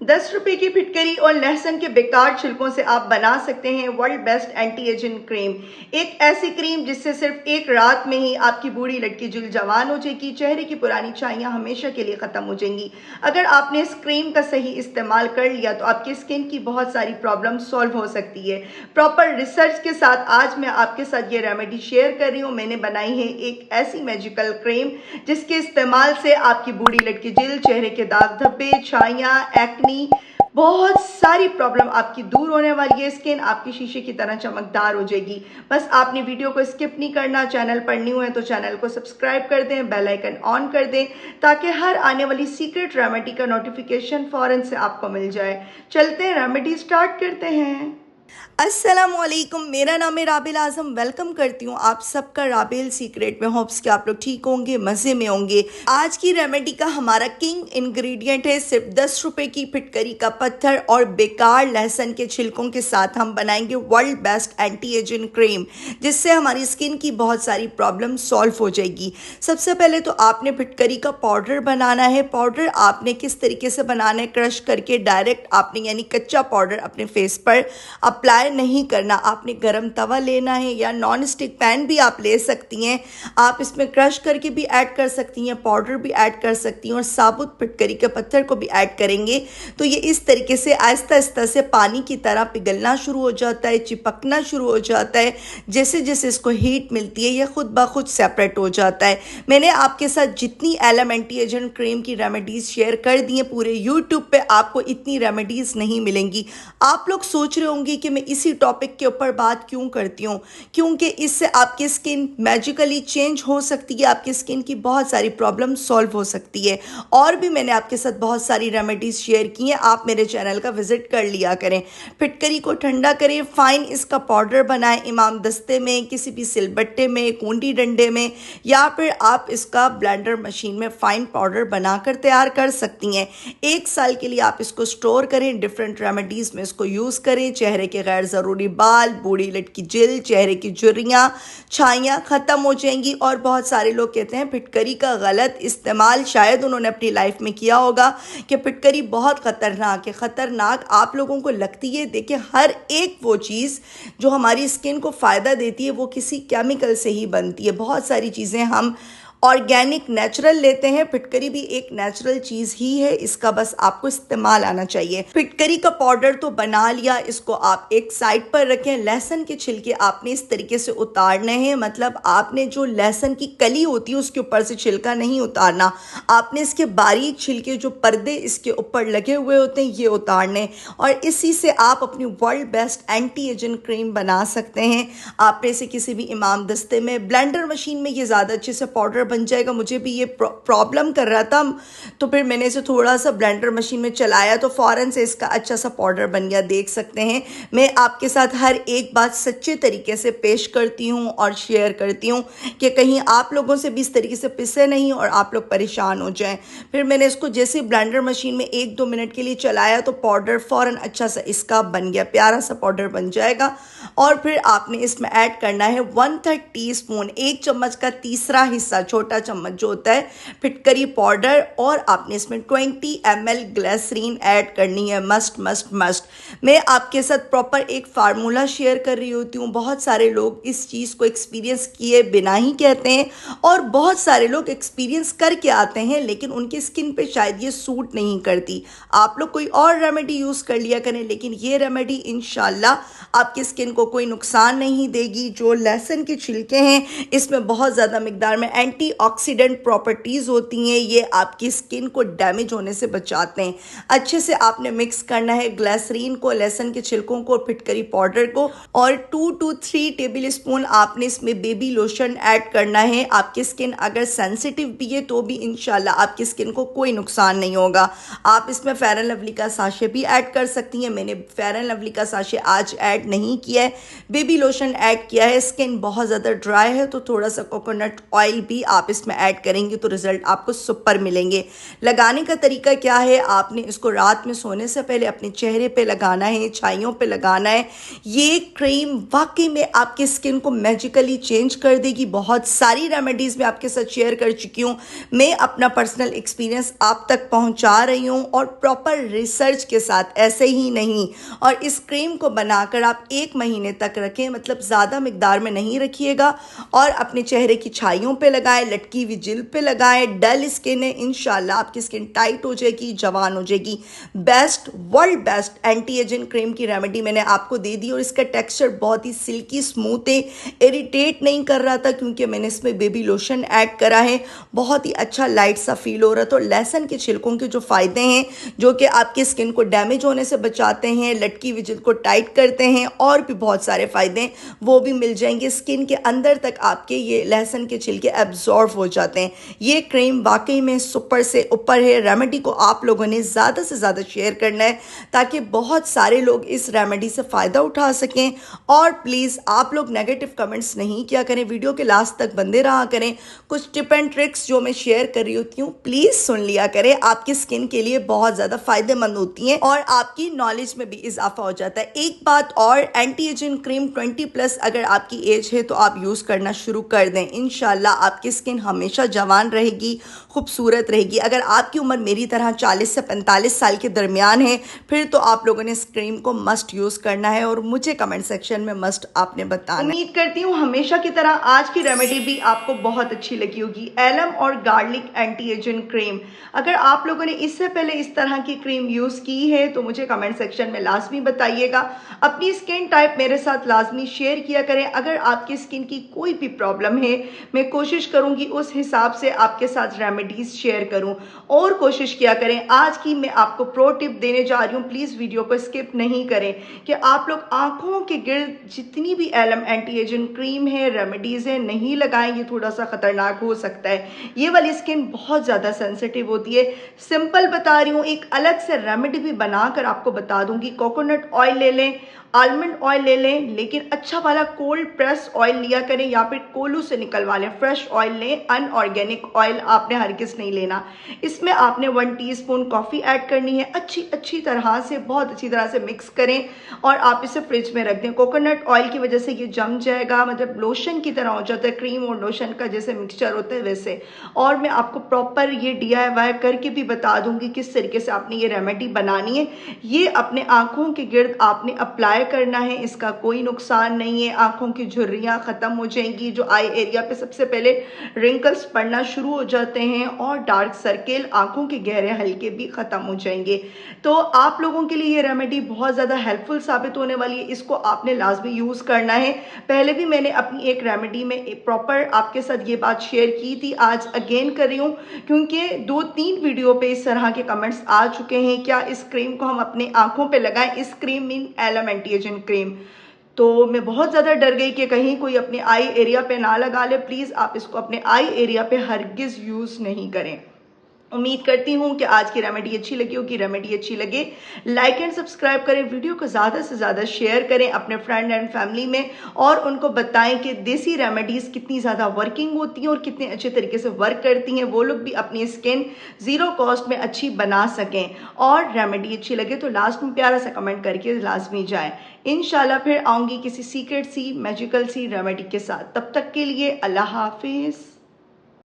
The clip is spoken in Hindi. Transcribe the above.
10 रुपए की फिटकरी और लहसुन के बेकार छिलकों से आप बना सकते हैं world best anti aging cream. एक ऐसी क्रीम जिससे सिर्फ एक रात में ही आपकी बूढ़ी लटकी जुल्द जवान हो जाएगी, चेहरे की पुरानी छाइयां हमेशा के लिए ख़त्म हो जाएंगी। अगर आपने इस क्रीम का सही इस्तेमाल कर लिया तो आपकी स्किन की बहुत सारी प्रॉब्लम सॉल्व हो सकती है। प्रॉपर रिसर्च के साथ आज मैं आपके साथ ये रेमेडी शेयर कर रही हूँ। मैंने बनाई है एक ऐसी मैजिकल क्रीम जिसके इस्तेमाल से आपकी बूढ़ी लटकी जिल्द, चेहरे के दाग धब्बे, छाइयाँ, एक्ने, बहुत सारी प्रॉब्लम आपकी दूर होने वाली है। स्किन आपकी शीशे की तरह चमकदार हो जाएगी। बस आपने वीडियो को स्किप नहीं करना। चैनल पर न्यू है तो चैनल को सब्सक्राइब कर दें, बेल आइकन ऑन कर दें ताकि हर आने वाली सीक्रेट रेमेडी का नोटिफिकेशन फौरन से आपको मिल जाए। चलते हैं, रेमेडी स्टार्ट करते हैं। अस्सलामुअलैकुम, मेरा नाम है राबिल आज़म। वेलकम करती हूँ आप सबका राबिल सीक्रेट में। होप्स कि आप लोग ठीक होंगे, मज़े में होंगे। आज की रेमेडी का हमारा किंग इंग्रेडिएंट है सिर्फ 10 रुपए की फिटकरी का पत्थर और बेकार लहसुन के छिलकों के साथ हम बनाएंगे world best anti aging cream, जिससे हमारी स्किन की बहुत सारी प्रॉब्लम सॉल्व हो जाएगी। सबसे पहले तो आपने फिटकरी का पाउडर बनाना है। पाउडर आपने किस तरीके से बनाना है, क्रश करके डायरेक्ट आपने यानी कच्चा पाउडर अपने फेस पर अप्लाई नहीं करना। आपने गरम तवा लेना है या नॉन स्टिक पैन भी आप ले सकती हैं। आप इसमें क्रश करके भी ऐड कर सकती हैं, पाउडर भी ऐड कर सकती हैं और साबुत फिटकरी के पत्थर को भी ऐड करेंगे तो ये इस तरीके से आहिस्ता आहिस्ता से पानी की तरह पिघलना शुरू हो जाता है, चिपकना शुरू हो जाता है। जैसे जैसे इसको हीट मिलती है ये खुद ब खुद सेपरेट हो जाता है। मैंने आपके साथ जितनी एंटी एजिंग क्रीम की रेमेडीज शेयर कर दी हैं, पूरे यूट्यूब पे आपको इतनी रेमेडीज नहीं मिलेंगी। आप लोग सोच रहे होंगे कि मैं इसी टॉपिक के ऊपर बात क्यों करती हूँ, क्योंकि इससे आपकी स्किन मैजिकली चेंज हो सकती है, आपकी स्किन की बहुत सारी प्रॉब्लम सॉल्व हो सकती है। और भी मैंने आपके साथ बहुत सारी रेमेडीज शेयर की हैं, आप मेरे चैनल का विजिट कर लिया करें। फिटकरी को ठंडा करें, फाइन इसका पाउडर बनाएं इमाम दस्ते में, किसी भी सिलबट्टे में, कूंडी डंडे में, या फिर आप इसका ब्लेंडर मशीन में फाइन पाउडर बनाकर तैयार कर सकती हैं। 1 साल के लिए आप इसको स्टोर करें, डिफरेंट रेमेडीज में इसको यूज़ करें। चेहरे के गैर ज़रूरी बाल, बूढ़ी लटकी जिल्द, चेहरे की झुर्रियाँ, छाइयाँ ख़त्म हो जाएंगी। और बहुत सारे लोग कहते हैं फिटकरी का गलत इस्तेमाल शायद उन्होंने अपनी लाइफ में किया होगा कि फिटकरी बहुत ख़तरनाक है। ख़तरनाक आप लोगों को लगती है। देखिए, हर एक वो चीज़ जो हमारी स्किन को फ़ायदा देती है वो किसी केमिकल से ही बनती है। बहुत सारी चीज़ें हम ऑर्गेनिक नेचुरल लेते हैं, फिटकरी भी एक नेचुरल चीज़ ही है, इसका बस आपको इस्तेमाल आना चाहिए। फिटकरी का पाउडर तो बना लिया, इसको आप एक साइड पर रखें। लहसुन के छिलके आपने इस तरीके से उतारने हैं, मतलब आपने जो लहसुन की कली होती है उसके ऊपर से छिलका नहीं उतारना, आपने इसके बारीक छिलके जो पर्दे इसके ऊपर लगे हुए होते हैं ये उतारने। और इसी से आप अपनी world best anti aging cream बना सकते हैं। आपने इसे किसी भी इमाम दस्ते में, ब्लेंडर मशीन में ये ज़्यादा अच्छे से पाउडर बन जाएगा। मुझे भी ये प्रॉब्लम कर रहा था, तो फिर मैंने इसे थोड़ा सा ब्लेंडर मशीन में चलाया तो फ़ौरन से इसका अच्छा सा पाउडर बन गया। देख सकते हैं, मैं आपके साथ हर एक बात सच्चे तरीके से पेश करती हूँ और शेयर करती हूँ कि कहीं आप लोगों से भी इस तरीके से पिसे नहीं और आप लोग परेशान हो जाएं। फिर मैंने इसको जैसे ब्लेंडर मशीन में 1-2 मिनट के लिए चलाया तो पाउडर फ़ौरन अच्छा सा इसका बन गया, प्यारा सा पाउडर बन जाएगा। और फिर आपने इसमें ऐड करना है 1/3 टीस्पून, 1 चम्मच का तीसरा हिस्सा, छोटा चम्मच जो होता है, फिटकरी पाउडर। और आपने इसमें 20 ml ग्लिसरीन ऐड करनी है। Must must must. मैं आपके साथ प्रॉपर एक फार्मूला शेयर कर रही होती हूँ। बहुत सारे लोग इस चीज़ को एक्सपीरियंस किए बिना ही कहते हैं और बहुत सारे लोग एक्सपीरियंस करके आते हैं लेकिन उनकी स्किन पे शायद ये सूट नहीं करती। आप लोग कोई और रेमेडी यूज़ कर लिया करें, लेकिन ये रेमेडी इंशाल्लाह आपकी स्किन को कोई नुकसान नहीं देगी। जो लहसुन के छिलके हैं इसमें बहुत ज़्यादा मिकदार में एंटीऑक्सीडेंट प्रॉपर्टीज़ होती हैं, ये आपकी स्किन को डैमेज होने से बचाते हैं। अच्छे से आपने मिक्स करना है ग्लिसरीन को, लहसुन के छिलकों को, फिटकरी पाउडर को, और 2 to 3 टेबल स्पून आपने इसमें बेबी लोशन ऐड करना है। आपकी स्किन अगर सेंसिटिव भी है तो भी इंशाल्लाह आपकी स्किन को कोई नुकसान नहीं होगा। आप इसमें फेयर एंड लवली का साशे भी ऐड कर सकती हैं। मैंने फेयर एंड लवली का साशे आज ऐड नहीं किया है, बेबी लोशन ऐड किया है। स्किन बहुत ज़्यादा ड्राई है तो थोड़ा सा कोकोनट ऑयल भी आप इसमें ऐड करेंगे तो रिजल्ट आपको सुपर मिलेंगे। लगाने का तरीका क्या है, आपने इसको रात में सोने से पहले अपने चेहरे पे लगाना है, छाइयों पे लगाना है। ये क्रीम वाकई में आपकी स्किन को मैजिकली चेंज कर देगी। बहुत सारी रेमेडीज़ मैं आपके साथ शेयर कर चुकी हूँ, मैं अपना पर्सनल एक्सपीरियंस आप तक पहुँचा रही हूँ और प्रॉपर रिसर्च के साथ, ऐसे ही नहीं। और इस क्रीम को बनाकर आप 1 महीने तक रखें, मतलब ज़्यादा मिकदार में नहीं रखिएगा, और अपने चेहरे की छाइयों पे लगाएं, लटकी हुई जिल्द पे लगाएं। डल स्किन है, इंशाल्लाह आपकी स्किन टाइट हो जाएगी, जवान हो जाएगी। Best, world best anti aging cream की रेमेडी मैंने आपको दे दी और इसका टेक्सचर बहुत ही सिल्की स्मूथ है, इरिटेट नहीं कर रहा था क्योंकि मैंने इसमें बेबी लोशन ऐड करा है। बहुत ही अच्छा लाइट सा फील हो रहा था। तो लहसुन के छिलकों के जो फ़ायदे हैं, जो कि आपकी स्किन को डैमेज होने से बचाते हैं, लटकी हुई जिल्द को टाइट करते हैं, और भी बहुत सारे फ़ायदे हैं, वो भी मिल जाएंगे। स्किन के अंदर तक आपके ये लहसुन के छिलके एब्जॉर्ब हो जाते हैं। ये क्रीम वाकई में सुपर से ऊपर है। रेमेडी को आप लोगों ने ज़्यादा से ज़्यादा शेयर करना है ताकि बहुत सारे लोग इस रेमेडी से फ़ायदा उठा सकें। और प्लीज़ आप लोग नेगेटिव कमेंट्स नहीं किया करें, वीडियो के लास्ट तक बंदे रहा करें। कुछ टिप एंड ट्रिक्स जो मैं शेयर कर रही होती हूँ प्लीज़ सुन लिया करें, आपकी स्किन के लिए बहुत ज़्यादा फ़ायदेमंद होती हैं और आपकी नॉलेज में भी इजाफा हो जाता है। एक बात और, एंटी एजिंग क्रीम 20+ अगर आपकी एज है तो आप यूज़ करना शुरू कर दें। इंशाल्लाह आपकी स्किन हमेशा जवान रहेगी, खूबसूरत रहेगी। अगर आपकी उम्र मेरी तरह 40 से 45 साल के दरमियान है, फिर तो आप लोगों ने इस क्रीम को मस्ट यूज़ करना है और मुझे कमेंट सेक्शन में मस्ट आपने बताना। उम्मीद करती हूँ हमेशा की तरह आज की रेमेडी भी आपको बहुत अच्छी लगी होगी। एलम और गार्लिक एंटी एजिंग क्रीम, अगर आप लोगों ने इससे पहले इस तरह की क्रीम यूज़ की है तो मुझे कमेंट सेक्शन में लाजमी बताइएगा। अपनी स्किन टाइप मेरे साथ लाजमी शेयर किया करें। अगर आपकी स्किन की कोई भी प्रॉब्लम है, मैं कोशिश करूंगी उस हिसाब से आपके साथ रेमेडीज शेयर करूं। और कोशिश किया करें, आज की मैं आपको प्रो टिप देने जा रही हूं, प्लीज़ वीडियो को स्किप नहीं करें, कि आप लोग आंखों के गिर्द जितनी भी एलम एंटी एजिंग क्रीम है, रेमेडीज़ है, नहीं लगाएं। ये थोड़ा सा ख़तरनाक हो सकता है। ये वाली स्किन बहुत ज़्यादा सेंसिटिव होती है। सिंपल बता रही हूँ, एक अलग से रेमेडी भी बनाकर आपको बता दूंगी। कोकोनट ऑयल ले लें, आलमंड ऑयल ले लें, लेकिन अच्छा वाला कोल्ड प्रेस ऑयल लिया करें या फिर कोल्हू से निकलवा लें। फ्रेश ऑयल लें, अनऑर्गेनिक ऑयल आपने हरगिज़ नहीं लेना। इसमें आपने 1 टीस्पून कॉफ़ी ऐड करनी है। अच्छी तरह से, बहुत अच्छी तरह से मिक्स करें और आप इसे फ्रिज में रख दें। कोकोनट ऑयल की वजह से ये जम जाएगा, मतलब लोशन की तरह हो जाता है, क्रीम और लोशन का जैसे मिक्सचर होता है वैसे। और मैं आपको प्रॉपर ये DIY करके भी बता दूंगी किस तरीके से आपने ये रेमेडी बनानी है। ये अपने आँखों के गिर्द आपने अप्लाई करना है, इसका कोई नुकसान नहीं है। आंखों की झुर्रियां खत्म हो जाएंगी, जो आई एरिया पे सबसे पहले रिंकल्स पड़ना शुरू हो जाते हैं, और डार्क सर्किल, आंखों के गहरे हल्के भी खत्म हो जाएंगे। तो आप लोगों के लिए ये रेमेडी बहुत ज़्यादा हेल्पफुल साबित होने वाली है। इसको आपने लाजमी यूज़ करना है। पहले भी मैंने अपनी एक रेमेडी में प्रॉपर आपके साथ ये बात शेयर की थी, आज अगेन कर रही हूँ क्योंकि 2-3 वीडियो पे इस तरह के कमेंट्स आ चुके हैं, क्या इस क्रीम को हम अपने आंखों पे लगाएं। इस क्रीम मीन एलम एंटी एजिंग क्रीम। तो मैं बहुत ज़्यादा डर गई कि कहीं कोई अपने आई एरिया पे ना लगा ले। प्लीज़ आप इसको अपने आई एरिया पे हरगिज़ यूज़ नहीं करें। उम्मीद करती हूँ कि आज की रेमेडी अच्छी लगी होगी। रेमेडी अच्छी लगे लाइक एंड सब्सक्राइब करें, वीडियो को ज़्यादा से ज़्यादा शेयर करें अपने फ्रेंड एंड फैमिली में, और उनको बताएं कि देसी रेमेडीज़ कितनी ज़्यादा वर्किंग होती हैं और कितने अच्छे तरीके से वर्क करती हैं। वो लोग भी अपनी स्किन ज़ीरो कॉस्ट में अच्छी बना सकें। और रेमेडी अच्छी लगे तो लास्ट में प्यारा सा कमेंट करके लाजमी जाएँ। इंशाल्लाह फिर आऊँगी किसी सीक्रेट सी मैजिकल सी रेमेडी के साथ। तब तक के लिए अल्लाह हाफिज़।